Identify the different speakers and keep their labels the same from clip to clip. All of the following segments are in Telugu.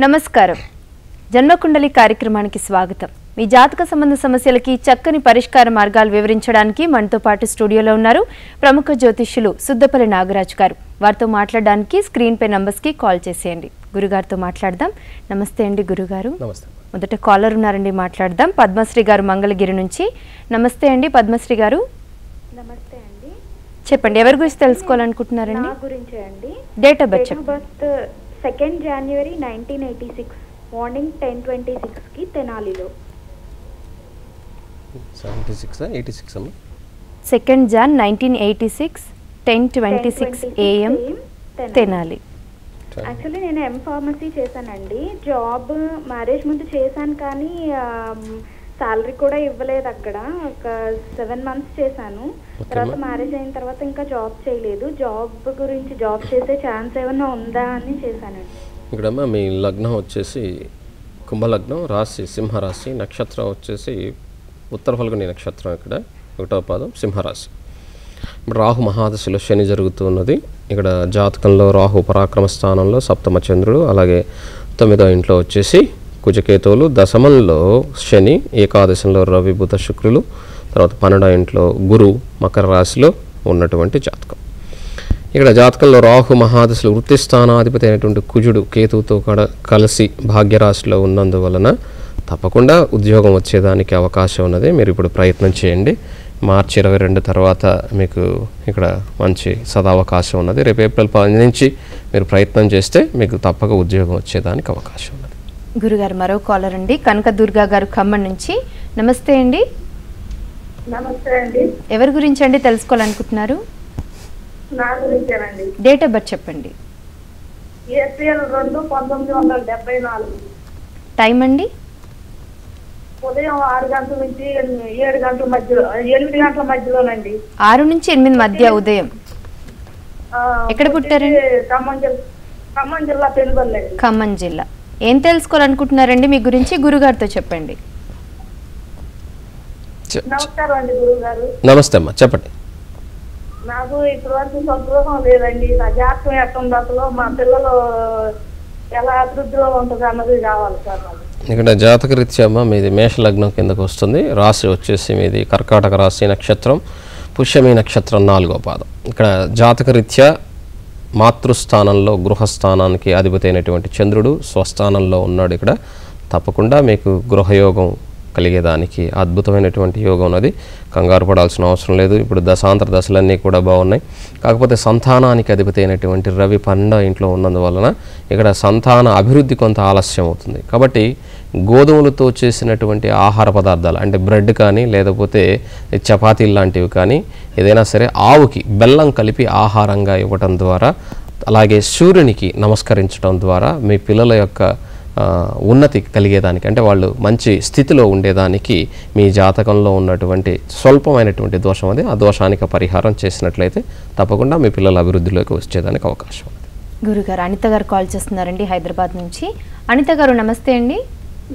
Speaker 1: నమస్కారం. జన్మకుండలి కార్యక్రమానికి స్వాగతం. మీ జాతక సంబంధ సమస్యలకి చక్కని పరిష్కార మార్గాలు వివరించడానికి మనతో పాటు స్టూడియోలో ఉన్నారు ప్రముఖ జ్యోతిష్యులు సుద్దపల్లి నాగరాజు గారు. వారితో మాట్లాడడానికి స్క్రీన్ పై నంబర్స్ కి కాల్ చేసేయండి. గురుగారితో మాట్లాడదాం. నమస్తే అండి గురుగారు.
Speaker 2: నమస్తే.
Speaker 1: మొదట కాలర్ ఉన్నారండి, మాట్లాడదాం. పద్మశ్రీ గారు మంగళగిరి నుంచి. నమస్తే అండి పద్మశ్రీ గారు.
Speaker 3: నమస్తే అండి.
Speaker 1: చెప్పండి, ఎవరి గురించి తెలుసుకోవాలనుకుంటున్నారండి?
Speaker 3: నా గురించే అండి.
Speaker 1: డేట్ ఆఫ్ బర్త్ చెప్పండి.
Speaker 3: 2nd January 1986 మార్నింగ్ 10:26 కి తెనాలిలో.
Speaker 2: 76 86 అమ్మ.
Speaker 1: 2nd Jan 1986 10:26 AM Tenali.
Speaker 3: Actually నేను ఫార్మసీ చేశానండి. జాబ్ మ్యారేజ్ ముందు చేశాను, కానీ సాలరీ కూడా ఇవ్వలేదు. అక్కడ ఒక 7 months చేశాను. తర్వాత మ్యారేజ్ అయిన తర్వాత ఇంకా జాబ్ చేయలేదు. జాబ్ గురించి జాబ్ చేసే ఛాన్స్ ఏమైనా ఉందా అని చేశానండి.
Speaker 2: ఇక్కడమ్మా మీ లగ్నం వచ్చేసి కుంభలగ్నం, రాశి సింహరాశి, నక్షత్రం వచ్చేసి ఉత్తర ఫల్గుని నక్షత్రం. ఇక్కడ 1వ పాదం సింహరాశి. ఇప్పుడు రాహు మహాదశలో శని జరుగుతున్నది. ఇక్కడ జాతకంలో రాహు పరాక్రమ స్థానంలో సప్తమ చంద్రుడు, అలాగే 9వ ఇంట్లో వచ్చేసి కుజకేతువులు, దశమంలో శని, ఏకాదశంలో రవి బుధ శుక్రులు, తర్వాత 12వ ఇంట్లో గురు మకర రాశిలో ఉన్నటువంటి జాతకం. ఇక్కడ జాతకంలో రాహు మహాదశలో వృత్తి స్థానాధిపతి అయినటువంటి కుజుడు కేతువుతో కలిసి భాగ్యరాశిలో ఉన్నందువలన తప్పకుండా ఉద్యోగం వచ్చేదానికి అవకాశం ఉన్నది. మీరు ఇప్పుడు ప్రయత్నం చేయండి. మార్చి 22 తర్వాత మీకు ఇక్కడ మంచి సదావకాశం ఉన్నది. రేపు ఏప్రిల్ 10 నుంచి మీరు ప్రయత్నం చేస్తే మీకు తప్పక ఉద్యోగం వచ్చేదానికి అవకాశం ఉన్నది.
Speaker 1: గురుగారు మరో కాలర్ అండి, కనక దుర్గా గారు ఖమ్మం నుంచి. నమస్తే అండి.
Speaker 4: నమస్తే అండి.
Speaker 1: ఎవరి గురించి అండి తెలుసుకోవాలనుకుంటున్నారు?
Speaker 4: నా గురించేనండి.
Speaker 1: డేట్ ఆఫ్ బర్త్ చెప్పండి.
Speaker 4: ఏప్రిల్ 2 1974.
Speaker 1: టైం అండి?
Speaker 4: ఉదయం 6 గంటల నుంచి 7 గంటల మధ్యలో, 8 గంటల మధ్యలోనండి.
Speaker 1: 6 నుంచి 8 మధ్య ఉదయం. ఎక్కడ పుట్టారండి?
Speaker 4: ఖమ్మం జిల్లా పెనుగొల్లు.
Speaker 1: ఖమ్మం జిల్లా. ఏం తెలుసుకోవాలనుకుంటున్నారండి మీ గురించి? గురుగారితో చెప్పండి.
Speaker 4: నమస్కారం అండి గురువు గారు.
Speaker 2: నమస్తే అమ్మా, చెప్పండి.
Speaker 4: నాకు ఇప్పటి వరకు సంతోషం లేదండి. నా జాతకం ఎట్టుంది, అసలు మా పిల్లలు ఎలా అభివృద్ధిలో ఉంటుంది అన్నది కావాలి సార్ నాకు.
Speaker 2: ఇక్కడ జాతక రీత్యా అమ్మ మీది మేషలగ్నం కిందకు వస్తుంది. రాశి వచ్చేసి మీది కర్కాటక రాశి, నక్షత్రం పుష్యమి నక్షత్రం 4వ పాదం. ఇక్కడ జాతక రీత్యా మాతృస్థానంలో గృహస్థానానికి అధిపతి అయినటువంటి చంద్రుడు స్వస్థానంలో ఉన్నాడు. ఇక్కడ తప్పకుండా మీకు గృహయోగం కలిగేదానికి అద్భుతమైనటువంటి యోగం ఉన్నది. కంగారు పడాల్సిన అవసరం లేదు. ఇప్పుడు దశాంతర దశలన్నీ కూడా బాగున్నాయి. కాకపోతే సంతానానికి అధిపతి అయినటువంటి రవి 12వ ఇంట్లో ఉన్నందువలన ఇక్కడ సంతాన అభివృద్ధి కొంత ఆలస్యం అవుతుంది. కాబట్టి గోధుమలతో చేసినటువంటి ఆహార పదార్థాలు అంటే బ్రెడ్ కానీ, లేకపోతే చపాతీలు లాంటివి కానీ, ఏదైనా సరే ఆవుకి బెల్లం కలిపి ఆహారంగా ఇవ్వటం ద్వారా, అలాగే సూర్యునికి నమస్కరించడం ద్వారా మీ పిల్లల యొక్క ఉన్నతి కలిగేదానికి, అంటే వాళ్ళు మంచి స్థితిలో ఉండేదానికి మీ జాతకంలో ఉన్నటువంటి స్వల్పమైనటువంటి దోషం అది, ఆ దోషానికి పరిహారం చేసినట్లయితే తప్పకుండా మీ పిల్లల అభివృద్ధిలోకి వచ్చేదానికి అవకాశం ఉంది.
Speaker 1: గురుగారు అనిత గారు కాల్ చేస్తున్నారండి హైదరాబాద్ నుంచి. అనిత గారు నమస్తే అండి.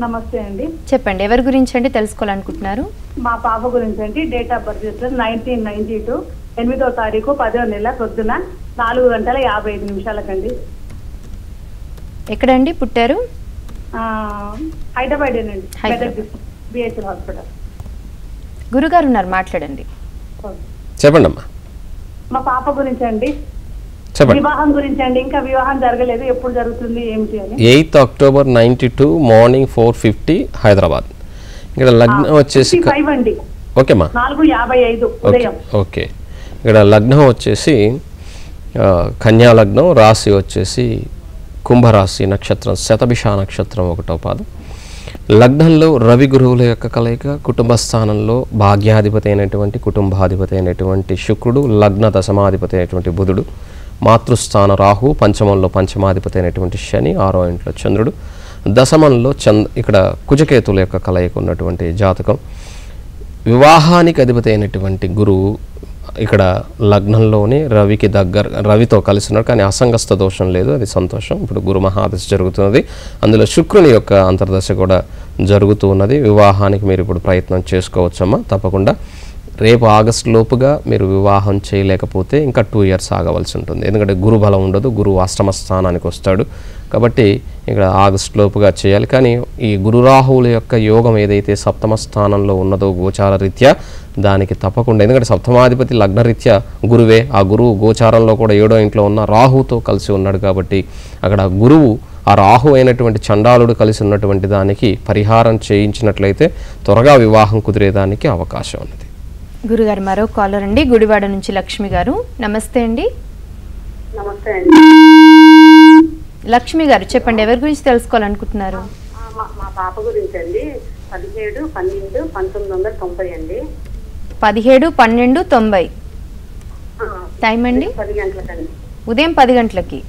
Speaker 4: నమస్తే అండి.
Speaker 1: చెప్పండి, ఎవరి గురించి అండి తెలుసుకోవాలనుకుంటున్నారు?
Speaker 4: మా పాప గురించి అండి. డేట్ ఆఫ్ బర్త్ 1992 8వ తారీఖు 10వ నెల పొద్దున 4:55
Speaker 1: ఎక్కడండి పుట్టారు?
Speaker 4: హైదరాబాద్ అండి, బిహెచ్ఎల్ హాస్పిటల్.
Speaker 1: గురుగారు ఉన్నారు, మాట్లాడండి.
Speaker 2: చెప్పండి అమ్మా.
Speaker 4: మా పాప గురించి అండి.
Speaker 2: చెప్పండి.
Speaker 4: వివాహం గురించి అండి. ఇంకా వివాహం జరగలేదు, ఎప్పుడు జరుగుతుంది ఏమిటి అని.
Speaker 2: 8th October 92 morning 4:50 Hyderabad. ఇక్కడ లగ్నం వచ్చేసి
Speaker 4: అండి.
Speaker 2: ఓకేమ్మా,
Speaker 4: 4:55 ఉదయం.
Speaker 2: ఓకే. ఇక్కడ లగ్నం వచ్చేసి కన్యా లగ్నం, రాశి వచ్చేసి కుంభరాశి, నక్షత్రం శతభిష నక్షత్రం 1వ పాదం. లగ్నంలో రవి గురువుల యొక్క కలయిక, కుటుంబ స్థానంలో భాగ్యాధిపతి అయినటువంటి కుటుంబాధిపతి అయినటువంటి శుక్రుడు, లగ్న దశమాధిపతి అయినటువంటి బుధుడు, మాతృస్థాన రాహు, పంచమంలో పంచమాధిపతి అయినటువంటి శని, 6వ ఇంట్లో చంద్రుడు, దశమంలో ఇక్కడ కుజకేతుల యొక్క కలయిక ఉన్నటువంటి జాతకం. వివాహానికి అధిపతి అయినటువంటి గురువు ఇక్కడ లగ్నంలోనే రవితో కలిసి ఉన్నాడు, కానీ అసంగస్థ దోషం లేదు, అది సంతోషం. ఇప్పుడు గురు మహాదశ జరుగుతున్నది, అందులో శుక్రుని యొక్క అంతర్దశ కూడా జరుగుతూ ఉన్నది. వివాహానికి మీరు ఇప్పుడు ప్రయత్నం చేసుకోవచ్చమ్మా. తప్పకుండా రేపు ఆగస్టు లోపుగా మీరు వివాహం చేయలేకపోతే ఇంకా 2 years ఆగవలసి ఉంటుంది. ఎందుకంటే గురు బలం ఉండదు, గురువు అష్టమ స్థానానికి వస్తాడు. కాబట్టి ఇక్కడ ఆగస్టు లోపుగా చేయాలి. కానీ ఈ గురు రాహువుల యొక్క యోగం ఏదైతే సప్తమ స్థానంలో ఉన్నదో గోచార రీత్యా దానికి తప్పకుండా, ఎందుకంటే సప్తమాధిపతి లగ్నరీత్యా గురువే, ఆ గురువు గోచారంలో కూడా 7వ ఇంట్లో ఉన్న రాహుతో కలిసి ఉన్నాడు. కాబట్టి అక్కడ గురువు ఆ రాహు అయినటువంటి చండాలుడు కలిసి ఉన్నటువంటి దానికి పరిహారం చేయించినట్లయితే త్వరగా వివాహం కుదిరేదానికి అవకాశం ఉన్నది.
Speaker 1: గురుగారు మరో కాలర్ అండి, గుడివాడ నుంచి లక్ష్మి గారు. నమస్తే అండి.
Speaker 4: నమస్తే అండి.
Speaker 1: లక్ష్మి గారు చెప్పండి, ఎవరి గురించి తెలుసుకోవాలనుకుంటున్నారు?
Speaker 4: మా పాప గురించి అండి. 17/12/1990 అండి.
Speaker 1: 17/12/90 టైం అండి?
Speaker 4: 10 గంటలకండి.
Speaker 1: ఉదయం 10 గంటలకి.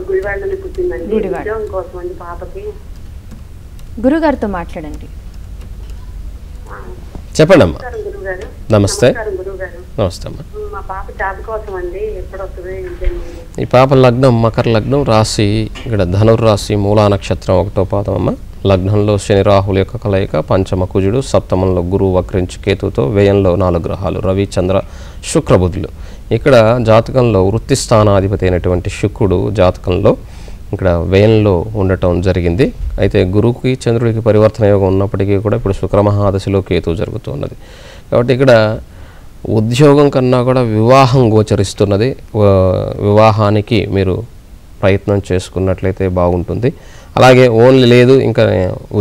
Speaker 4: గుడివాడలోనే పుట్టిందండి.
Speaker 1: గుడివాడ.
Speaker 4: ఉద్యోగం కోసం అండి పాపకి.
Speaker 1: గురుగారితో మాట్లాడండి.
Speaker 2: చెప్పండి అమ్మా.
Speaker 4: గురుగారు
Speaker 2: నమస్తే.
Speaker 4: గురుగారు
Speaker 2: నమస్తే అమ్మా.
Speaker 4: మా పాప జాబ్ కోసం అండి. ఎప్పుడు వస్తుంది ఏంటండి?
Speaker 2: ఈ పాప లగ్నం మకర లగ్నం, రాశి ఇక్కడ ధనుర్రాశి, మూలా నక్షత్రం 1వ పాదం అమ్మ. లగ్నంలో శని రాహుల యొక్క కలయిక, పంచమ కుజుడు, సప్తమంలో గురువు వక్రించి కేతుతో, వ్యయంలో 4 గ్రహాలు రవి చంద్ర శుక్రబుధులు. ఇక్కడ జాతకంలో వృత్తి స్థానాధిపతి అయినటువంటి శుక్రుడు జాతకంలో ఇక్కడ వ్యయంలో ఉండటం జరిగింది. అయితే గురువుకి చంద్రుడికి పరివర్తన యోగం ఉన్నప్పటికీ కూడా ఇప్పుడు శుక్రమహాదశలో కేతు జరుగుతున్నది. కాబట్టి ఇక్కడ ఉద్యోగం కన్నా కూడా వివాహం గోచరిస్తున్నది. వివాహానికి మీరు ప్రయత్నం చేసుకున్నట్లయితే బాగుంటుంది. అలాగే ఓన్లీ లేదు ఇంకా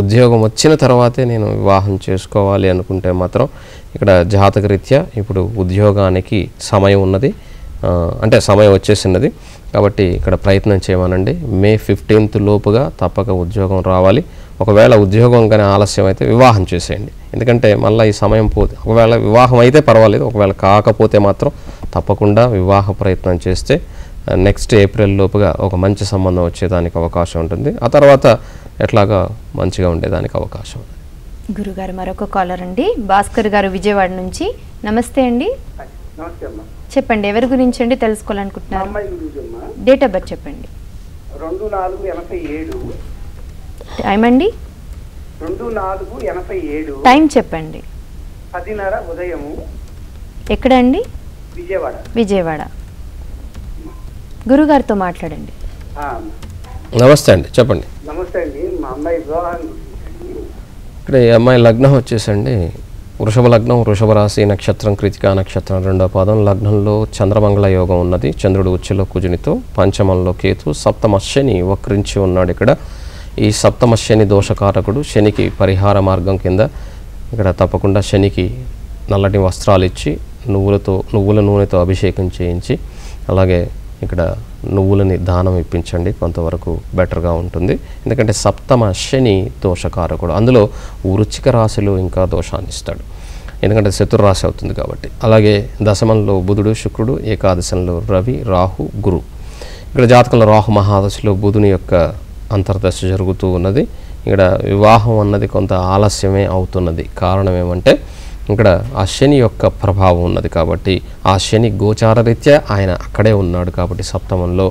Speaker 2: ఉద్యోగం వచ్చిన తర్వాతే నేను వివాహం చేసుకోవాలి అనుకుంటే మాత్రం ఇక్కడ జాతకరీత్యా ఇప్పుడు ఉద్యోగానికి సమయం ఉన్నది, అంటే సమయం వచ్చేసినది. కాబట్టి ఇక్కడ ప్రయత్నం చేయమనండి. మే 15th లోపుగా తప్పక ఉద్యోగం రావాలి. ఒకవేళ ఉద్యోగం కానీ ఆలస్యం అయితే వివాహం చేసేయండి. ఎందుకంటే మళ్ళీ ఈ సమయం పోతే, ఒకవేళ వివాహం అయితే పర్వాలేదు, ఒకవేళ కాకపోతే మాత్రం తప్పకుండా వివాహ ప్రయత్నం చేస్తే నెక్స్ట్ ఏప్రిల్ లోపుగా ఒక మంచి సంబంధం వచ్చేదానికి అవకాశం ఉంటుంది. ఆ తర్వాత ఎట్లాగా మంచిగా ఉండేదానికి అవకాశం ఉంది.
Speaker 1: గురుగారు మరొక కాలర్ అండి, భాస్కర్ గారు విజయవాడ నుంచి. నమస్తే అండి.
Speaker 5: నమస్తే అమ్మా.
Speaker 1: చెప్పండి, ఎవరి గురించి అండి తెలుసుకోవాలనుకుంటున్నారు?
Speaker 5: అమ్మాయి గురించి అమ్మా.
Speaker 1: డేట్ ఆఫ్ బర్త్ చెప్పండి.
Speaker 5: 24/87.
Speaker 1: టైం అండి?
Speaker 5: 24/87.
Speaker 1: టైం చెప్పండి.
Speaker 5: 10:30 ఉదయము.
Speaker 1: ఎక్కడ అండి?
Speaker 5: విజయవాడ.
Speaker 1: విజయవాడ. గురుగారితో మాట్లాడండి.
Speaker 2: నమస్తే అండి, చెప్పండి.
Speaker 5: నమస్తే అండి. మా అమ్మాయి వివాహం
Speaker 2: ఇక్కడ ఈ అమ్మాయి లగ్నం వచ్చేసండి వృషభ లగ్నం, వృషభ రాశి నక్షత్రం, కృతికా నక్షత్రం 2వ పాదం. లగ్నంలో చంద్రమంగళ యోగం ఉన్నది. చంద్రుడు ఉచ్చులో కుజునితో, పంచమంలో కేతు, సప్తమ శని వక్రించి ఉన్నాడు. ఇక్కడ ఈ సప్తమ శని దోషకారకుడు. శనికి పరిహార మార్గం కింద ఇక్కడ తప్పకుండా శనికి నల్లటి వస్త్రాలు ఇచ్చి నువ్వుల నూనెతో అభిషేకం చేయించి, అలాగే ఇక్కడ నువ్వులని దానం ఇప్పించండి, కొంతవరకు బెటర్గా ఉంటుంది. ఎందుకంటే సప్తమ శని దోషకారకుడు, అందులో వృశ్చిక రాశిలో ఇంకా దోషాన్ని ఇస్తాడు, ఎందుకంటే శత్రురాశి అవుతుంది కాబట్టి. అలాగే దశమంలో బుధుడు శుక్రుడు, ఏకాదశంలో రవి రాహు గురు. ఇక్కడ జాతకంలో రాహు మహాదశలో బుధుని యొక్క అంతర్దశ జరుగుతూ ఉన్నది. ఇక్కడ వివాహం అన్నది కొంత ఆలస్యమే అవుతున్నది. కారణం ఏమంటే ఇక్కడ ఆ శని యొక్క ప్రభావం ఉన్నది. కాబట్టి ఆ శని గోచారరీత్యా ఆయన అక్కడే ఉన్నాడు. కాబట్టి సప్తమంలో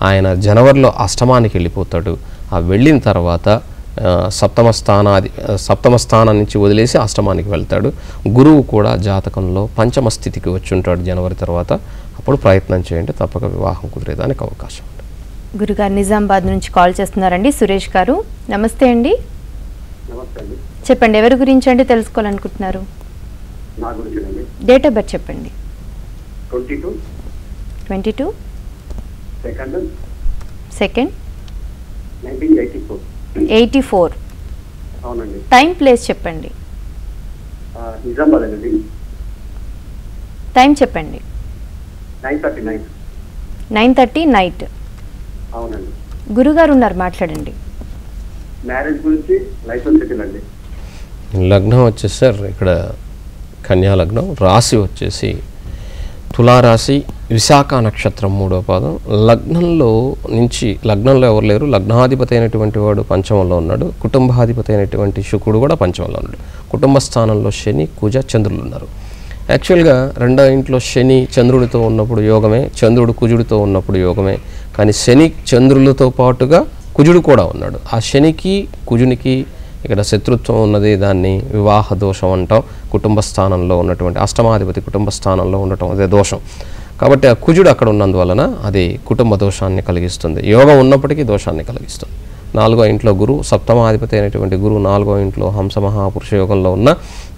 Speaker 2: ఆయన జనవరిలో అష్టమానికి వెళ్ళిపోతాడు. ఆ వెళ్ళిన తర్వాత సప్తమ స్థానం నుంచి వదిలేసి అష్టమానికి వెళ్తాడు. గురువు కూడా జాతకంలో పంచమ స్థితికి వచ్చి ఉంటాడు జనవరి తర్వాత. అప్పుడు ప్రయత్నం చేయండి, తప్పక వివాహం కుదిరేదానికి అవకాశం ఉంది.
Speaker 1: గురుగారు నిజామాబాద్ నుంచి కాల్ చేస్తున్నారండి, సురేష్ గారు. నమస్తే అండి.
Speaker 5: నమస్తే అండి.
Speaker 1: చెప్పండి, ఎవరి గురించి అండి తెలుసుకోవాలనుకుంటున్నారు?
Speaker 5: నా గురించి అండి.
Speaker 1: డేట్ ఆఫ్ బర్త్ చెప్పండి.
Speaker 5: 22
Speaker 1: 2/2/2
Speaker 5: 1984. అవునండి.
Speaker 1: టైం ప్లేస్ చెప్పండి.
Speaker 5: నిజామాబాద్ అండి.
Speaker 1: టైం చెప్పండి. 9:30 నైట్.
Speaker 5: అవునండి.
Speaker 1: గురుగారు ఉన్నారు, మాట్లాడండి.
Speaker 5: మ్యారేజ్ గురించి లైఫ్ సెటిల్ అండి.
Speaker 2: లగ్నం వచ్చేసి సార్ ఇక్కడ కన్యా లగ్నం, రాశి వచ్చేసి తులారాశి, విశాఖ నక్షత్రం 3వ పాదం. లగ్నంలో ఎవరు లేరు. లగ్నాధిపతి అయినటువంటి వాడు పంచమంలో ఉన్నాడు. కుటుంబాధిపతి అయినటువంటి శుక్రుడు కూడా పంచమంలో ఉన్నాడు. కుటుంబ స్థానంలో శని కుజ చంద్రులు ఉన్నారు. యాక్చువల్గా 2వ ఇంట్లో శని చంద్రుడితో ఉన్నప్పుడు యోగమే, చంద్రుడు కుజుడితో ఉన్నప్పుడు యోగమే. కానీ శని చంద్రులతో పాటుగా కుజుడు కూడా ఉన్నాడు. ఆ శనికి కుజునికి ఇక్కడ శత్రుత్వం ఉన్నది. దాన్ని వివాహ దోషం అంటాం. కుటుంబ స్థానంలో ఉన్నటువంటి అష్టమాధిపతి కుటుంబ స్థానంలో ఉండటం అదే దోషం. కాబట్టి ఆ కుజుడు అక్కడ ఉన్నందువలన అది కుటుంబ దోషాన్ని కలిగిస్తుంది. యోగం ఉన్నప్పటికీ దోషాన్ని కలిగిస్తుంది. 4వ ఇంట్లో గురువు, సప్తమాధిపతి అయినటువంటి గురువు 4వ ఇంట్లో హంస మహాపురుష యోగంలో ఉన్న,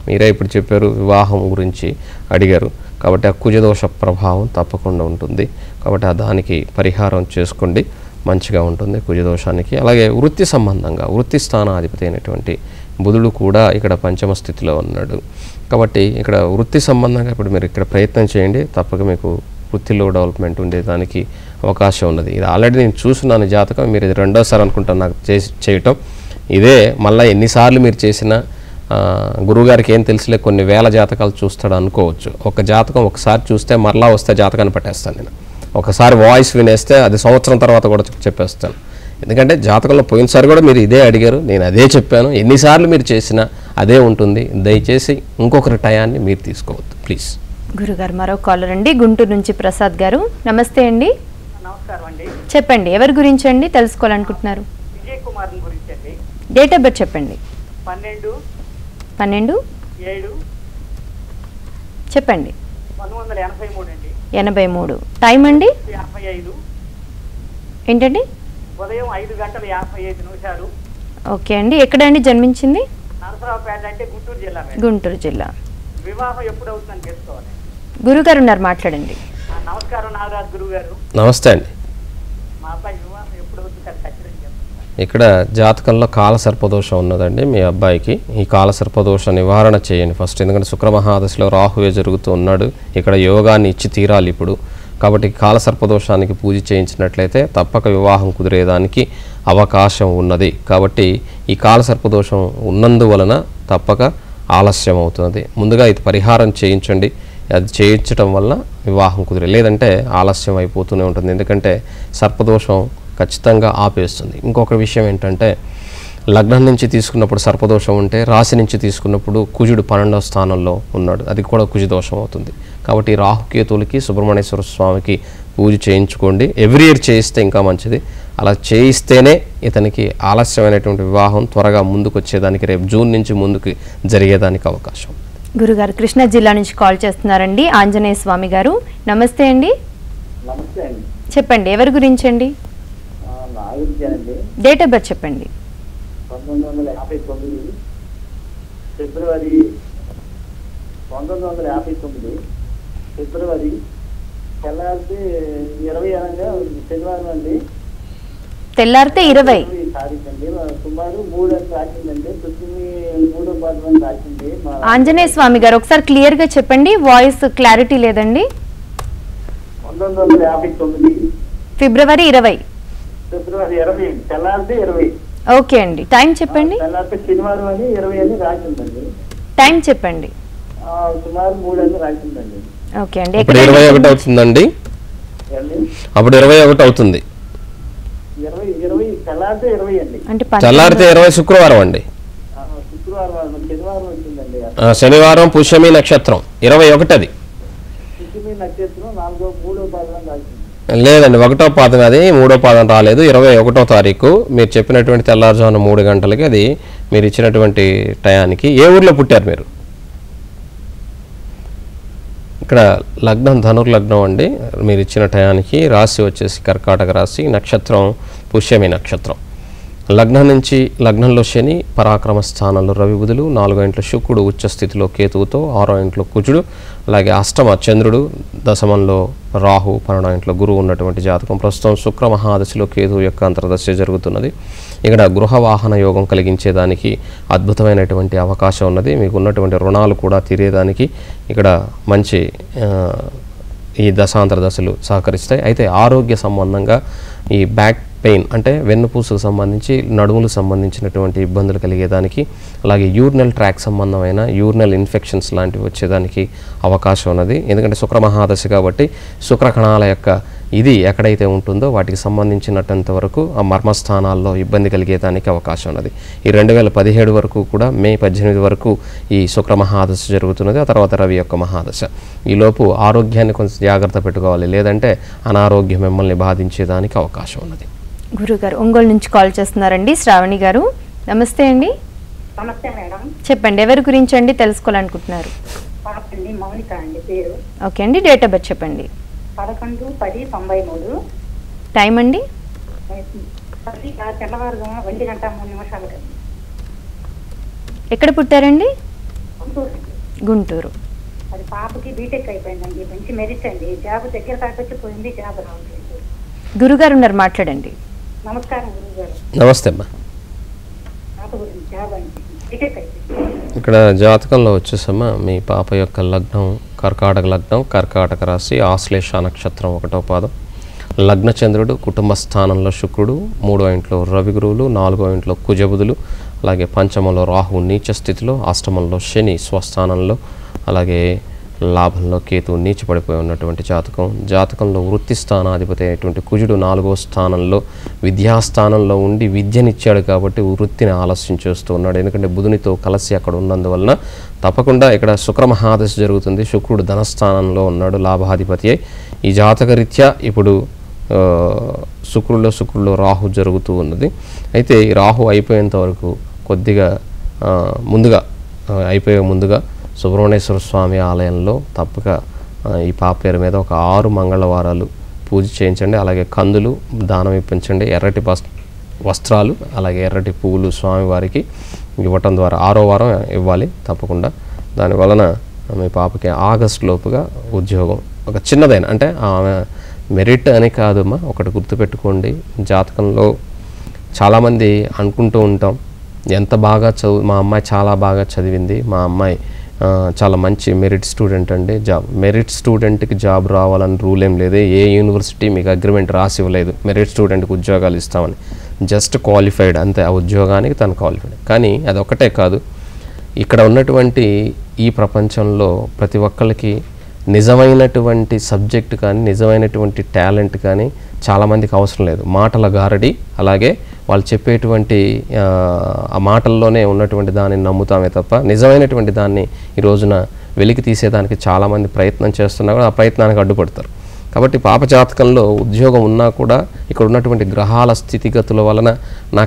Speaker 2: మీరే ఇప్పుడు చెప్పారు వివాహం గురించి అడిగారు. కాబట్టి ఆ కుజదోష ప్రభావం తప్పకుండా ఉంటుంది. కాబట్టి దానికి పరిహారం చేసుకోండి, మంచిగా ఉంటుంది కుజదోషానికి. అలాగే వృత్తి సంబంధంగా వృత్తి స్థానాధిపతి అయినటువంటి బుధుడు కూడా ఇక్కడ పంచమ స్థితిలో ఉన్నాడు. కాబట్టి ఇక్కడ వృత్తి సంబంధంగా ఇప్పుడు మీరు ఇక్కడ ప్రయత్నం చేయండి, తప్పక మీకు వృత్తిలో డెవలప్మెంట్ ఉండేదానికి అవకాశం ఉన్నది. ఇది ఆల్రెడీ నేను చూస్తున్నాను జాతకం, మీరు ఇది రెండోసారి అనుకుంటాను నాకు చేయటం. ఇదే మళ్ళీ ఎన్నిసార్లు మీరు చేసినా గురువుగారికి ఏం తెలుసులే, కొన్ని వేల జాతకాలు చూస్తాడు అనుకోవచ్చు. ఒక జాతకం ఒకసారి చూస్తే మరలా వస్తే జాతకాన్ని పట్టేస్తాను నేను. ఒకసారి వాయిస్ వినేస్తే అది సంవత్సరం తర్వాత కూడా చెప్పేస్తాను. ఎందుకంటే జాతకంలో పోయినసారి కూడా మీరు ఇదే అడిగారు, నేను అదే చెప్పాను. ఎన్నిసార్లు మీరు చేసినా అదే ఉంటుంది. దయచేసి ఇంకొకరి టయాన్ని మీరు తీసుకోవద్దు ప్లీజ్.
Speaker 1: గురుగారు మరో కాలర్ అండి, గుంటూరు నుంచి ప్రసాద్ గారు. నమస్తే అండి.
Speaker 6: నమస్కారం అండి.
Speaker 1: చెప్పండి, ఎవరి గురించి అండి తెలుసుకోవాలనుకుంటున్నారు?
Speaker 6: విజయ్ కుమార్ గురించి అండి.
Speaker 1: డేట్ ఆఫ్ బర్త్ చెప్పండి.
Speaker 6: 12/7
Speaker 1: చెప్పండి.
Speaker 6: 1983 అండి.
Speaker 1: 83. టైం అండి?
Speaker 6: 55.
Speaker 1: ఏంటండి?
Speaker 6: ఉదయం 5:55.
Speaker 1: ఓకే అండి. ఎక్కడండి జన్మించింది?
Speaker 6: నరసరావుపేట అంటే గుంటూరు జిల్లా.
Speaker 1: గుంటూరు జిల్లా.
Speaker 6: వివాహం ఎప్పుడు అవుతుందని తెలుసుకోవాలి.
Speaker 1: గురుగారు ఉన్నారు, మాట్లాడండి.
Speaker 6: నమస్కారం నాగరాజు గురువు గారు.
Speaker 2: నమస్తే అండి.
Speaker 6: మా అబ్బాయి వివాహం ఎప్పుడు అవుతుంది ఖచ్చితంగా చెప్తాను.
Speaker 2: ఇక్కడ జాతకంలో కాలసర్పదోషం ఉన్నదండి మీ అబ్బాయికి. ఈ కాలసర్పదోష నివారణ చేయండి ఫస్ట్. ఎందుకంటే శుక్రమహాదశలో రాహువే జరుగుతూ ఉన్నాడు. ఇక్కడ యోగాన్ని ఇచ్చి తీరాలి ఇప్పుడు. కాబట్టి కాలసర్పదోషానికి పూజ చేయించినట్లయితే తప్పక వివాహం కుదిరేదానికి అవకాశం ఉన్నది. కాబట్టి ఈ కాలసర్పదోషం ఉన్నందువలన తప్పక ఆలస్యం అవుతుంది. ముందుగా ఇది పరిహారం చేయించండి. అది చేయించడం వల్ల వివాహం కుదిరే, లేదంటే ఆలస్యం అయిపోతూనే ఉంటుంది. ఎందుకంటే సర్పదోషం ఖచ్చితంగా ఆపేస్తుంది. ఇంకొక విషయం ఏంటంటే లగ్నం నుంచి తీసుకున్నప్పుడు సర్పదోషం ఉంటే, రాశి నుంచి తీసుకున్నప్పుడు కుజుడు 12వ స్థానంలో ఉన్నాడు, అది కూడా కుజదోషం అవుతుంది. కాబట్టి రాహుకేతువులకి సుబ్రహ్మణ్యేశ్వర స్వామికి పూజ చేయించుకోండి. ఎవ్రీ ఇయర్ చేయిస్తే ఇంకా మంచిది. అలా చేయిస్తేనే ఇతనికి ఆలస్యమైనటువంటి వివాహం త్వరగా ముందుకు వచ్చేదానికి, రేపు జూన్ నుంచి ముందుకు జరిగేదానికి అవకాశం.
Speaker 1: గురుగారు కృష్ణా జిల్లా నుంచి కాల్ చేస్తున్నారండి, ఆంజనేయ స్వామి గారు. నమస్తే అండి.
Speaker 7: నమస్తే అండి.
Speaker 1: చెప్పండి, ఎవరి గురించి అండి?
Speaker 7: నా గురించి అండి.
Speaker 1: డేట్ ఆఫ్ బర్త్ చెప్పండి.
Speaker 7: 1959 ఫిబ్రవరి 20 అనగా శనివారం అండి.
Speaker 1: తెల్లారితే 20
Speaker 7: తారీఖు అండి. సుమారు 3 అని రాసిందండి. పృథ్వీ 3వ పాదం అని రాసింది.
Speaker 1: ఆంజనేయ స్వామి గారు ఒకసారి క్లియర్ గా చెప్పండి, వాయిస్ క్లారిటీ లేదండి.
Speaker 7: 1959
Speaker 1: ఫిబ్రవరి 20.
Speaker 7: ఫిబ్రవరి 20 తెల్లారితే 20.
Speaker 1: ఓకే అండి. టైం చెప్పండి.
Speaker 7: తెల్లారితే శనివారం అని 20 అని రాసిందండి.
Speaker 1: టైం చెప్పండి.
Speaker 7: సుమారు 3 అని రాసిందండి.
Speaker 1: ఓకే అండి.
Speaker 2: ఇప్పుడు 21 అవుతుందండి. అప్పుడు 21 అవుతుంది.
Speaker 7: 20 తెల్లారితే 20 అండి.
Speaker 1: అంటే
Speaker 2: తెల్లారితే 20 శుక్రవారం అండి.
Speaker 7: శుక్రవారం శనివారం వచ్చిందండి.
Speaker 2: శనివారం పుష్యమి నక్షత్రం 21 అది.
Speaker 7: పుష్యమి నక్షత్రం 3వ పాదం రాసింది.
Speaker 2: లేదండి, 1వ పాదం, అది 3వ పాదం రాలేదు. 21వ తారీఖు మీరు చెప్పినటువంటి తెల్లారుజామున 3 గంటలకి, అది మీరు ఇచ్చినటువంటి టయానికి. ఏ ఊర్లో పుట్టారు మీరు? ఇక్కడ లగ్నం ధనుర్లగ్నం అండి. మీరు ఇచ్చిన టయానికి రాశి వచ్చేసి కర్కాటక రాశి, నక్షత్రం పుష్యమి నక్షత్రం. లగ్నం నుంచి, లగ్నంలో శని పరాక్రమ స్థానంలో రవి బుధులు, 4వ ఇంట్లో శుక్రుడు ఉచ్చ స్థితిలో కేతువుతో, 6వ ఇంట్లో కుజుడు, అలాగే అష్టమ చంద్రుడు, దశమంలో రాహు, 12వ ఇంట్లో గురువు ఉన్నటువంటి జాతకం. ప్రస్తుతం శుక్ర మహాదశలో కేతువు యొక్క అంతర్దశ జరుగుతున్నది. ఇక్కడ గృహ వాహన యోగం కలిగించేదానికి అద్భుతమైనటువంటి అవకాశం ఉన్నది. మీకు ఉన్నటువంటి రుణాలు కూడా తీరేదానికి ఇక్కడ మంచి ఈ దశాంతర దశలు సహకరిస్తాయి. అయితే ఆరోగ్య సంబంధంగా ఈ బ్యాక్ పెయిన్ అంటే వెన్నుపూసకు సంబంధించి, నడుములకు సంబంధించినటువంటి ఇబ్బందులు కలిగేదానికి, అలాగే యూరినల్ ట్రాక్ సంబంధమైన యూరినల్ ఇన్ఫెక్షన్స్ లాంటివి వచ్చేదానికి అవకాశం ఉన్నది. ఎందుకంటే శుక్ర మహాదశ కాబట్టి శుక్రకణాల యొక్క ఇది ఎక్కడైతే ఉంటుందో వాటికి సంబంధించినంత వరకు ఆ మర్మస్థానాల్లో ఇబ్బంది కలిగేదానికి అవకాశం ఉన్నది. ఈ 2017 వరకు కూడా మే 18 వరకు ఈ శుక్ర మహాదశ జరుగుతున్నది. ఆ తర్వాత రవి యొక్క మహాదశ. ఈలోపు ఆరోగ్యాన్ని కొంచెం జాగ్రత్త పెట్టుకోవాలి, లేదంటే అనారోగ్యం మిమ్మల్ని బాధించేదానికి అవకాశం ఉన్నది.
Speaker 1: గురుగారు ఒంగోలు నుంచి కాల్ చేస్తున్నారండి, శ్రావణి గారు. నమస్తే అండి.
Speaker 4: నమస్తే మేడం.
Speaker 1: చెప్పండి, ఎవరి గురించి అండి తెలుసుకోవాలనుకుంటున్నారు?
Speaker 4: మౌనిక అండి పేరు.
Speaker 1: ఓకే అండి. డేట్ ఆఫ్ బర్త్ చెప్పండి.
Speaker 8: 11/10/93.
Speaker 1: టైం అండి?
Speaker 8: 10 తెల్లవారుజామున 1:03.
Speaker 1: ఎక్కడ పుట్టారండి?
Speaker 8: గుంటూరు.
Speaker 1: గుంటూరు.
Speaker 8: అది పాపకి బీటెక్ అయిపోయిందండి, మంచి మెరిట్ అండి. జాబ్ దగ్గర కాకొచ్చి పోయింది, జాబ్ రావట్లేదు.
Speaker 1: గురుగారు ఉన్నారు, మాట్లాడండి.
Speaker 8: నమస్కారం గురుగారు.
Speaker 2: నమస్తే అమ్మా.
Speaker 8: పాప గురించి జాబ్ అండి, బీటెక్ అయిపోయింది.
Speaker 2: ఇక్కడ జాతకంలో వచ్చేసమ్మా మీ పాప యొక్క లగ్నం కర్కాటక లగ్నం, కర్కాటక రాశి, ఆశ్లేష నక్షత్రం 1వ పాదం. లగ్నచంద్రుడు, కుటుంబ స్థానంలో శుక్రుడు, 3వ ఇంట్లో రవి గురువులు, 4వ ఇంట్లో కుజబుధులు, అలాగే పంచమంలో రాహు నీచ స్థితిలో, అష్టమంలో శని స్వస్థానంలో, అలాగే లాభంలో కేతు నీచ పడిపోయి ఉన్నటువంటి జాతకం. జాతకంలో వృత్తి స్థానాధిపతి అయినటువంటి కుజుడు 4వ స్థానంలో విద్యాస్థానంలో ఉండి విద్యనిచ్చాడు కాబట్టి వృత్తిని ఆలస్యం చేస్తూ ఉన్నాడు. ఎందుకంటే బుధునితో కలిసి అక్కడ ఉన్నందువలన తప్పకుండా ఇక్కడ శుక్రమహాదశ జరుగుతుంది. శుక్రుడు ధనస్థానంలో ఉన్నాడు, లాభాధిపతి అయి. ఈ జాతకరీత్యా ఇప్పుడు శుక్రుల్లో రాహు జరుగుతూ ఉన్నది. అయితే ఈ రాహు అయిపోయేంత వరకు కొద్దిగా అయిపోయే ముందుగా సుబ్రహ్మణ్యేశ్వర స్వామి ఆలయంలో తప్పక ఈ పాప పేరు మీద ఒక 6 మంగళవారాలు పూజ చేయించండి. అలాగే కందులు దానం ఇప్పించండి. ఎర్రటి వస్త్రాలు అలాగే ఎర్రటి పువ్వులు స్వామివారికి ఇవ్వటం ద్వారా 6వ వారం ఇవ్వాలి తప్పకుండా. దానివలన మీ పాపకి ఆగస్టు లోపుగా ఉద్యోగం, ఒక చిన్నదైన, అంటే ఆమె మెరిట్ అని కాదమ్మా, ఒకటి గుర్తుపెట్టుకోండి. జాతకంలో చాలామంది అనుకుంటూ ఉంటాం, ఎంత బాగా మా అమ్మాయి చాలా బాగా చదివింది, మా అమ్మాయి చాలా మంచి మెరిట్ స్టూడెంట్ అండి. మెరిట్ స్టూడెంట్కి జాబ్ రావాలని రూల్ ఏం లేదు. ఏ యూనివర్సిటీ మీకు అగ్రిమెంట్ రాసి ఇవ్వలేదు మెరిట్ స్టూడెంట్కి ఉద్యోగాలు ఇస్తామని. జస్ట్ క్వాలిఫైడ్ అంతే, ఆ ఉద్యోగానికి తను క్వాలిఫైడ్. కానీ అదొక్కటే కాదు, ఇక్కడ ఉన్నటువంటి ఈ ప్రపంచంలో ప్రతి ఒక్కరికి నిజమైనటువంటి సబ్జెక్ట్ కానీ నిజమైనటువంటి టాలెంట్ కానీ చాలామందికి అవసరం లేదు. మాటల గారడి, అలాగే వాళ్ళు చెప్పేటువంటి ఆ మాటల్లోనే ఉన్నటువంటి దాన్ని నమ్ముతామే తప్ప నిజమైనటువంటి దాన్ని ఈ రోజున వెలికి తీసేదానికి చాలామంది ప్రయత్నం చేస్తున్నా కూడా ఆ ప్రయత్నానికి అడ్డుపడతారు. కాబట్టి పాప జాతకంలో ఉద్యోగం ఉన్నా కూడా ఇక్కడ ఉన్నటువంటి గ్రహాల స్థితిగతుల వలన నా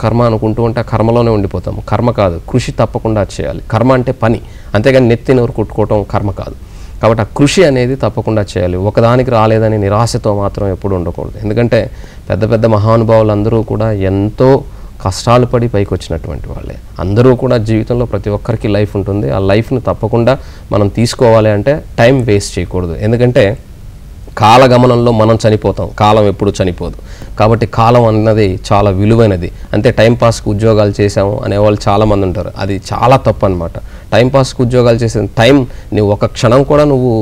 Speaker 2: కర్మ అనుకుంటూ ఉంటే ఆ కర్మలోనే ఉండిపోతాము. కర్మ కాదు, కృషి తప్పకుండా చేయాలి. కర్మ అంటే పని, అంతేగాని నెత్తి నోరు కొట్టుకోవటం కర్మ కాదు. కాబట్టి ఆ కృషి అనేది తప్పకుండా చేయాలి. ఒకదానికి రాలేదని నిరాశతో మాత్రం ఎప్పుడు ఉండకూడదు. ఎందుకంటే పెద్ద పెద్ద మహానుభావులు అందరూ కూడా ఎంతో కష్టాలు పడి పైకి వచ్చినటువంటి వాళ్ళే. అందరూ కూడా జీవితంలో ప్రతి ఒక్కరికి లైఫ్ ఉంటుంది. ఆ లైఫ్ను తప్పకుండా మనం తీసుకోవాలి అంటే టైం వేస్ట్ చేయకూడదు. ఎందుకంటే కాలగమనంలో మనం చనిపోతాం, కాలం ఎప్పుడు చనిపోదు. కాబట్టి కాలం అన్నది చాలా విలువైనది. అంతే టైంపాస్కి ఉద్యోగాలు చేసాము అనేవాళ్ళు చాలామంది ఉంటారు, అది చాలా తప్పు అనమాట. టైంపాస్కి ఉద్యోగాలు చేసిన టైం నువ్వు ఒక క్షణం కూడా నువ్వు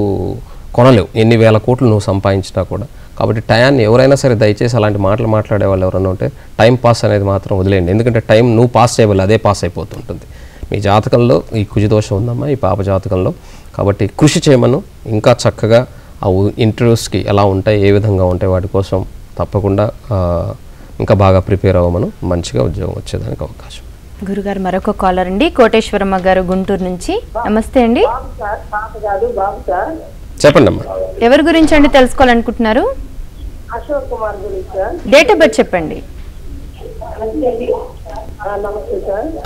Speaker 2: కొనలేవు, ఎన్ని వేల కోట్లు నువ్వు సంపాదించినా కూడా. కాబట్టి టయాన్ని ఎవరైనా సరే దయచేసి అలాంటి మాటలు మాట్లాడే వాళ్ళు ఎవరైనా ఉంటే టైం పాస్ అనేది మాత్రం వదిలేయండి. ఎందుకంటే టైం నువ్వు పాస్ చేయవాలి, అదే పాస్ అయిపోతుంటుంది. మీ జాతకంలో ఈ కుజదోషం ఉందమ్మా ఈ పాప జాతకంలో. కాబట్టి కృషి చేయమను, ఇంకా చక్కగా ఆ ఇంటర్వ్యూస్కి ఎలా ఉంటాయి, ఏ విధంగా ఉంటాయి, వాటి కోసం తప్పకుండా ఇంకా బాగా ప్రిపేర్ అవ్వమను, మంచిగా ఉద్యోగం వచ్చేదానికి అవకాశం.
Speaker 1: గురుగారు మరొక కాలర్ అండి, కోటేశ్వరమ్మ గారు గుంటూరు నుంచి. నమస్తే అండి.
Speaker 2: చెప్పండి అమ్మా.
Speaker 1: ఎవరి గురించి అండి తెలుసుకోవాలనుకుంటున్నారు?
Speaker 4: అశోక్ కుమార్ గురించి సార్.
Speaker 1: డేట్ ఆఫ్ బర్త్ చెప్పండి.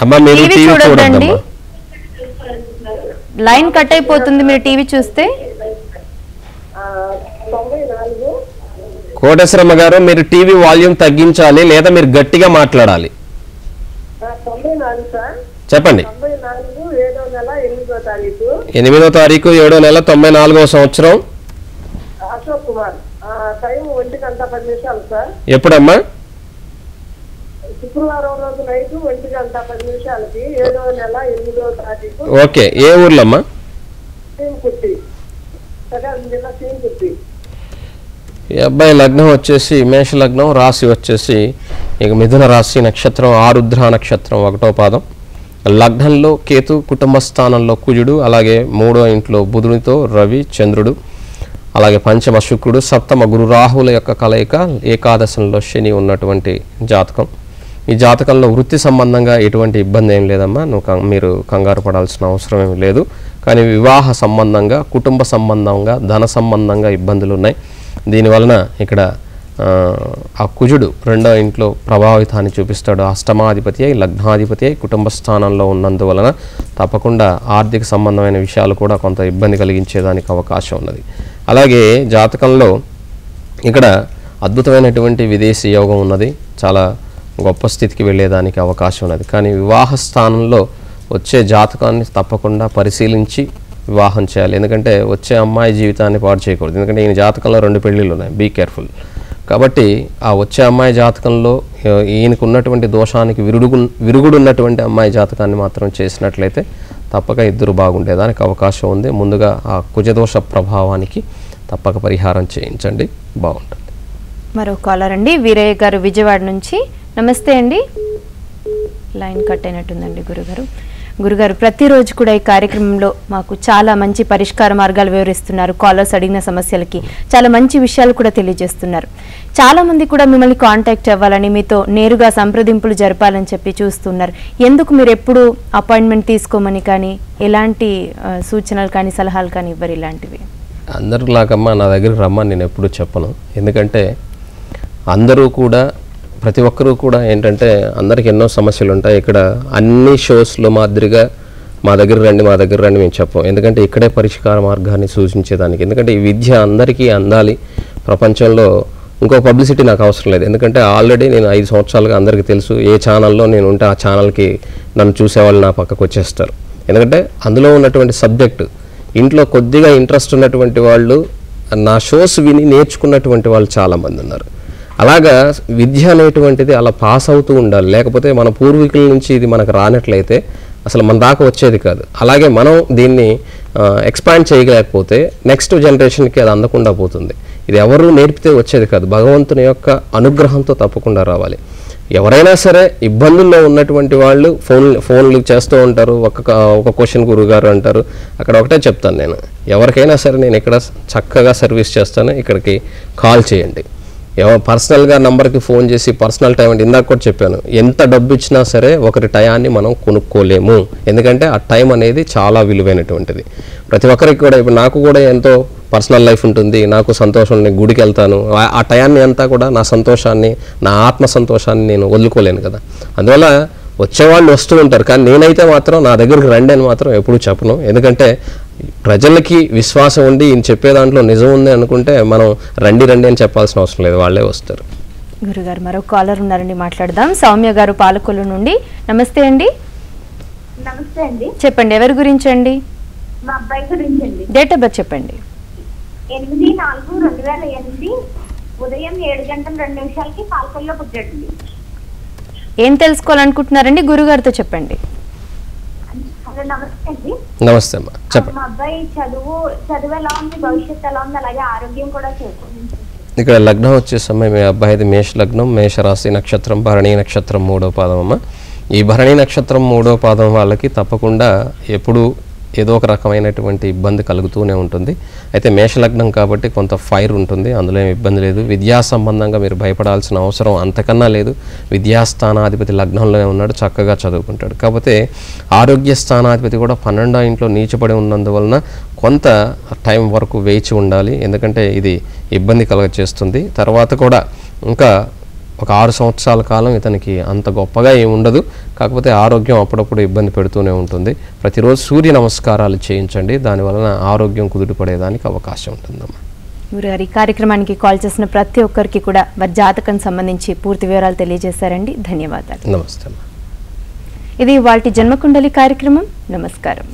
Speaker 2: అమ్మా మీరు
Speaker 1: టీవీ
Speaker 2: టీవీ
Speaker 1: చూడొద్దండి,
Speaker 2: చూడొద్దమ్మా.
Speaker 1: లైన్ కట్ అయిపోతుంది మీరు టీవీ చూస్తే.
Speaker 4: 94
Speaker 2: కోటేశ్వరమ్మ గారు మీరు టీవీ వాల్యూమ్ తగ్గించాలి లేదా మీరు గట్టిగా మాట్లాడాలి.
Speaker 4: 94 సార్.
Speaker 2: చెప్పండి.
Speaker 4: 94 7వ నెల 8వ తారీఖు.
Speaker 2: 8వ తారీఖు 7వ నెల 94వ సంవత్సరం.
Speaker 4: అశోక్ కుమార్. Time 1:10 sir.
Speaker 2: ఎప్పుడమ్మా?
Speaker 4: శుక్రవారం రోజు నైట్ 1:10 7వ నెల 8వ తారీఖు.
Speaker 2: ఓకే, ఏ ఊర్లో అమ్మా?
Speaker 4: సీంకుర్తి. జిల్లా సీంకుర్తి.
Speaker 2: ఈ అబ్బాయి లగ్నం వచ్చేసి మేష లగ్నం, రాశి వచ్చేసి ఇక మిథున రాశి, నక్షత్రం ఆరుద్ర నక్షత్రం 1వ పాదం. లగ్నంలో కేతు, కుటుంబ స్థానంలో కుజుడు, అలాగే 3వ ఇంట్లో బుధునితో రవి చంద్రుడు, అలాగే పంచమ శుక్రుడు, సప్తమ గురు రాహుల యొక్క కలయిక, ఏకాదశంలో శని ఉన్నటువంటి జాతకం. ఈ జాతకంలో వృత్తి సంబంధంగా ఎటువంటి ఇబ్బంది ఏం లేదమ్మా, మీరు కంగారు పడాల్సిన అవసరం ఏమి లేదు. కానీ వివాహ సంబంధంగా, కుటుంబ సంబంధంగా, ధన సంబంధంగా ఇబ్బందులు ఉన్నాయి. దీనివలన ఇక్కడ ఆ కుజుడు 2వ ఇంట్లో ప్రభావితాన్ని చూపిస్తాడు. అష్టమాధిపతి అయి, లగ్నాధిపతి అయి, కుటుంబ స్థానంలో ఉన్నందువలన తప్పకుండా ఆర్థిక సంబంధమైన విషయాలు కూడా కొంత ఇబ్బంది కలిగించేదానికి అవకాశం ఉన్నది. అలాగే జాతకంలో ఇక్కడ అద్భుతమైనటువంటి విదేశీ యోగం ఉన్నది, చాలా గొప్ప స్థితికి వెళ్ళేదానికి అవకాశం ఉన్నది. కానీ వివాహ స్థానంలో వచ్చే జాతకాన్ని తప్పకుండా పరిశీలించి వివాహం చేయాలి. ఎందుకంటే వచ్చే అమ్మాయి జీవితాన్ని పాడు చేయకూడదు. ఎందుకంటే ఈయన జాతకంలో 2 పెళ్ళిళ్ళు ఉన్నాయి, బీ కేర్ఫుల్. కాబట్టి ఆ వచ్చే అమ్మాయి జాతకంలో ఈయనకు ఉన్నటువంటి దోషానికి విరుగుడున్నటువంటి అమ్మాయి జాతకాన్ని మాత్రం చేసినట్లయితే తప్పక ఇద్దరు బాగుండేదానికి అవకాశం ఉంది. ముందుగా ఆ కుజదోష ప్రభావానికి తప్పక పరిహారం చేయించండి, బాగుంటుంది.
Speaker 1: మరో కాలర్ అండి, వీరయ్య గారు విజయవాడ నుంచి. నమస్తే అండి. లైన్ కట్ అయినట్టుందండి గురుగారు. గురుగారు, ప్రతిరోజు కూడా ఈ కార్యక్రమంలో మాకు చాలా మంచి పరిష్కార మార్గాలు వివరిస్తున్నారు. కాలర్స్ అడిగిన సమస్యలకి చాలా మంచి విషయాలు కూడా తెలియజేస్తున్నారు. చాలా మంది కూడా మిమ్మల్ని కాంటాక్ట్ అవ్వాలని, మీతో నేరుగా సంప్రదింపులు జరపాలని చెప్పి చూస్తున్నారు. ఎందుకు మీరు ఎప్పుడు అపాయింట్మెంట్ తీసుకోమని కానీ, ఎలాంటి సూచనలు కానీ సలహాలు కానీ ఇవ్వరు? ఇలాంటివి
Speaker 2: అందరిలాగమ్మా నా దగ్గరికి రమ్మని నేను ఎప్పుడూ చెప్పను. ఎందుకంటే అందరూ కూడా, ప్రతి ఒక్కరూ కూడా ఏంటంటే అందరికి ఎన్నో సమస్యలు ఉంటాయి. ఇక్కడ అన్ని షోస్లో మాదిరిగా మా దగ్గర రండి మేము చెప్పం. ఎందుకంటే ఇక్కడే పరిష్కార మార్గాన్ని సూచించేదానికి. ఎందుకంటే ఈ విద్య అందరికీ అందాలి. ప్రపంచంలో ఇంకో పబ్లిసిటీ నాకు అవసరం లేదు. ఎందుకంటే ఆల్రెడీ నేను 5 సంవత్సరాలుగా అందరికీ తెలుసు, ఏ ఛానల్లో నేను ఉంటే ఆ ఛానల్కి నన్ను చూసేవాళ్ళు నా పక్కకు వచ్చేస్తారు. ఎందుకంటే అందులో ఉన్నటువంటి సబ్జెక్టు ఇంట్లో కొద్దిగా ఇంట్రెస్ట్ ఉన్నటువంటి వాళ్ళు, నా షోస్ విని నేర్చుకున్నటువంటి వాళ్ళు చాలామంది ఉన్నారు. అలాగా విద్య అనేటువంటిది అలా పాస్ అవుతూ ఉండాలి. లేకపోతే మన పూర్వీకుల నుంచి ఇది మనకు రానట్లయితే అసలు మన దాకా వచ్చేది కాదు. అలాగే మనం దీన్ని ఎక్స్పాండ్ చేయలేకపోతే నెక్స్ట్ జనరేషన్కి అది అందకుండా పోతుంది. ఇది ఎవరు నేర్పితే వచ్చేది కాదు, భగవంతుని యొక్క అనుగ్రహంతో తప్పకుండా రావాలి. ఎవరైనా సరే ఇబ్బందుల్లో ఉన్నటువంటి వాళ్ళు ఫోన్లు చేస్తూ ఉంటారు. ఒక క్వశ్చన్ గురుగారు అంటారు. అక్కడ ఒకటే చెప్తాను నేను, ఎవరికైనా సరే నేను ఇక్కడ చక్కగా సర్వీస్ చేస్తాను, ఇక్కడికి కాల్ చేయండి. పర్సనల్గా నంబర్కి ఫోన్ చేసి పర్సనల్ టైం అంటే ఇందాక కూడా చెప్పాను, ఎంత డబ్బు ఇచ్చినా సరే ఒకరి టయాన్ని మనం కొనుక్కోలేము. ఎందుకంటే ఆ టైం అనేది చాలా విలువైనటువంటిది. ప్రతి ఒక్కరికి కూడా, ఇప్పుడు నాకు కూడా ఎంతో పర్సనల్ లైఫ్ ఉంటుంది, నాకు సంతోషం, నేను గుడికి వెళ్తాను, ఆ టయాన్ని అంతా కూడా నా సంతోషాన్ని, నా ఆత్మ సంతోషాన్ని నేను వదులుకోలేను కదా. అందువల్ల వచ్చేవాళ్ళు వస్తూ ఉంటారు, కానీ నేనైతే మాత్రం నా దగ్గరికి రండి అని మాత్రం ఎప్పుడూ చెప్పను. ఎందుకంటే ప్రజలకి విశ్వాసం ఉండి ఈయన చెప్పే దాంట్లో నిజం ఉంది అనుకుంటే మనం రండి అని చెప్పాల్సిన అవసరం లేదు, వాళ్ళే వస్తారు.
Speaker 1: గురుగారు, మరో కాలర్ ఉన్నారండి, మాట్లాడదాం. సౌమ్య గారు పాలకొల్లు నుండి. నమస్తే అండి.
Speaker 3: నమస్తే అండి.
Speaker 1: చెప్పండి, ఎవరి గురించి అండి?
Speaker 3: మా అబ్బాయి గురించి అండి.
Speaker 1: డేట్ ఆఫ్ బర్త్ చెప్పండి.
Speaker 3: 8/4/2008 ఉదయం 7:02 పాలకొల్లులో పుట్టాడండి.
Speaker 1: ఏం తెలుసుకోవాలనుకుంటున్నారండి? గురుగారితో చెప్పండి.
Speaker 3: నమస్తే అండి.
Speaker 2: నమస్తే అమ్మా, చెప్పండి.
Speaker 3: మా అబ్బాయి చదువు ఎలా ఉంది, భవిష్యత్తు ఎలా ఉంది, అలాగే ఆరోగ్యం కూడా చూసుకోండి.
Speaker 2: ఇక్కడ లగ్నం వచ్చేసమ్మా మీ అబ్బాయిది మేష లగ్నం, మేషరాశి నక్షత్రం, భరణీ నక్షత్రం 3వ పాదం అమ్మ. ఈ భరణీ నక్షత్రం 3వ పాదం వాళ్ళకి తప్పకుండా ఎప్పుడు ఏదో ఒక రకమైనటువంటి ఇబ్బంది కలుగుతూనే ఉంటుంది. అయితే మేషలగ్నం కాబట్టి కొంత ఫైర్ ఉంటుంది, అందులో ఏమి ఇబ్బంది లేదు. విద్యా సంబంధంగా మీరు భయపడాల్సిన అవసరం అంతకన్నా లేదు. విద్యాస్థానాధిపతి లగ్నంలోనే ఉన్నాడు, చక్కగా చదువుకుంటాడు. కాకపోతే ఆరోగ్య స్థానాధిపతి కూడా 12వ ఇంట్లో నీచపడి ఉన్నందువలన కొంత టైం వరకు వేచి ఉండాలి. ఎందుకంటే ఇది ఇబ్బంది కలగచేస్తుంది. తర్వాత కూడా ఇంకా ఒక 6 సంవత్సరాల కాలం ఇతనికి అంత గొప్పగా ఏమి ఉండదు. కాకపోతే ఆరోగ్యం అప్పుడప్పుడు ఇబ్బంది పెడుతూనే ఉంటుంది. ప్రతిరోజు సూర్య నమస్కారాలు చేయించండి, దానివలన ఆరోగ్యం కుదుటపడేదానికి అవకాశం ఉంటుందమ్మా.
Speaker 1: గురుగారి కార్యక్రమానికి కాల్ చేసిన ప్రతి ఒక్కరికి కూడా వారి జాతకం సంబంధించి పూర్తి వివరాలు తెలియజేశారండి. ధన్యవాదాలు.
Speaker 2: నమస్తే అమ్మా.
Speaker 1: ఇది వాటి జన్మకుండలి కార్యక్రమం. నమస్కారం.